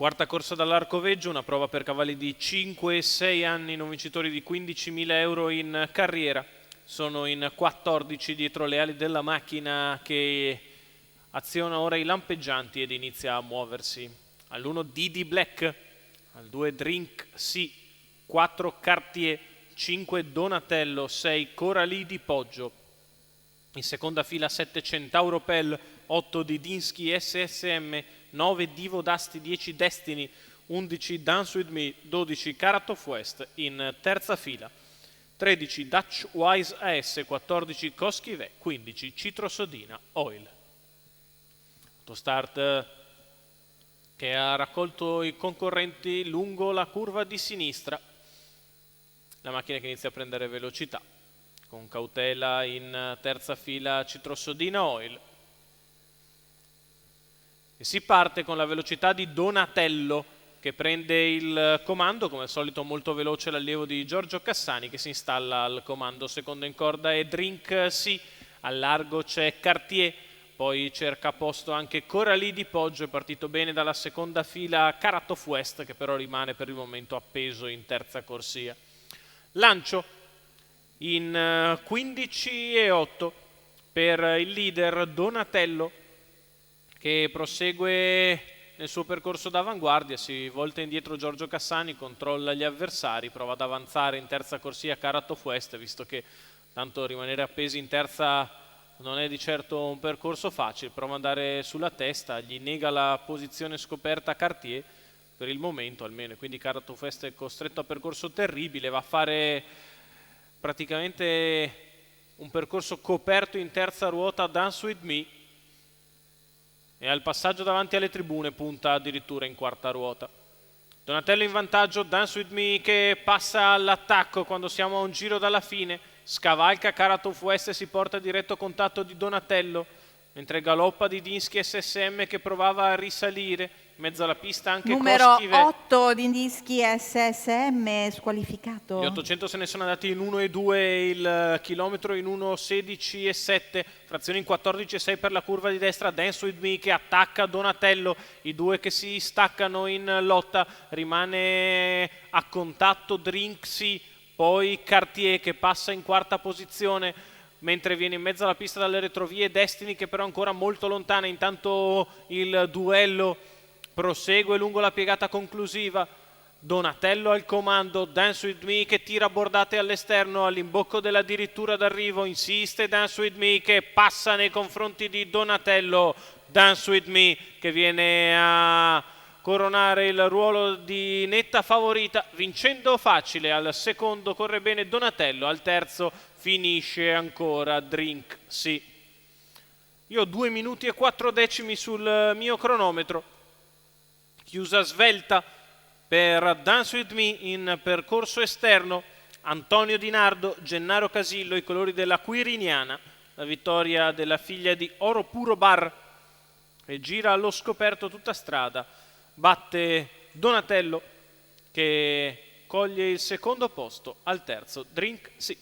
Quarta corsa dall'Arcoveggio, una prova per cavalli di 5 e 6 anni, non vincitori di 15.000 euro in carriera. Sono in 14 dietro le ali della macchina che aziona ora i lampeggianti ed inizia a muoversi. All'1 Didi Black, al 2 Drink C, 4 Cartier, 5 Donatello, 6 Coralie di Poggio. In seconda fila 7 Centauro Pel, 8 Didinsky SSM, 9 Divo d'Asti, 10 Destiny, 11 Dance With Me, 12 Karat of West. In terza fila 13 Dutch Wise AS, 14 Koskive, 15 Citrosodina Oil. Autostart che ha raccolto i concorrenti lungo la curva di sinistra. La macchina che inizia a prendere velocità. Con cautela in terza fila Citrosodina Oil. E si parte con la velocità di Donatello che prende il comando, come al solito molto veloce l'allievo di Giorgio Cassani che si installa al comando. Secondo in corda è Drink C, al largo c'è Cartier, poi cerca posto anche Coralie di Poggio, è partito bene dalla seconda fila Karat of West che però rimane per il momento appeso in terza corsia. Lancio in 15 e 8 per il leader Donatello che prosegue nel suo percorso d'avanguardia, si volta indietro Giorgio Cassani, controlla gli avversari, prova ad avanzare in terza corsia Karat of West, visto che tanto rimanere appesi in terza non è di certo un percorso facile, prova ad andare sulla testa, gli nega la posizione scoperta Cartier per il momento almeno, quindi Karat of West è costretto a percorso terribile, va a fare praticamente un percorso coperto in terza ruota Dance With Me e al passaggio davanti alle tribune punta addirittura in quarta ruota. Donatello in vantaggio, Dance With Me che passa all'attacco quando siamo a un giro dalla fine, scavalca Karat of West e si porta a diretto contatto di Donatello, mentre galoppa Didinsky SSM che provava a risalire, in mezzo alla pista anche numero Koskive. 8 Didinsky SSM squalificato. Gli 800 se ne sono andati in 1 e 2, il chilometro in 1,16 e 7, frazione in 14 e 6 per la curva di destra, Dance With Me che attacca Donatello, i due che si staccano in lotta, rimane a contatto Drinksy, poi Cartier che passa in quarta posizione, mentre viene in mezzo alla pista dalle retrovie Destiny che però è ancora molto lontana, intanto il duello prosegue lungo la piegata conclusiva. Donatello al comando, Dance With Me che tira bordate all'esterno, all'imbocco dell'addirittura d'arrivo, insiste Dance With Me che passa nei confronti di Donatello, Dance With Me che viene a coronare il ruolo di netta favorita, vincendo facile. Al secondo corre bene Donatello, al terzo finisce ancora Drink C. Io ho 2 minuti e 4 decimi sul mio cronometro, chiusa svelta per Dance With Me in percorso esterno, Antonio Di Nardo, Gennaro Casillo, i colori della Quiriniana, la vittoria della figlia di Oro Puro Bar che gira allo scoperto tutta strada, batte Donatello che coglie il secondo posto, al terzo Drink C.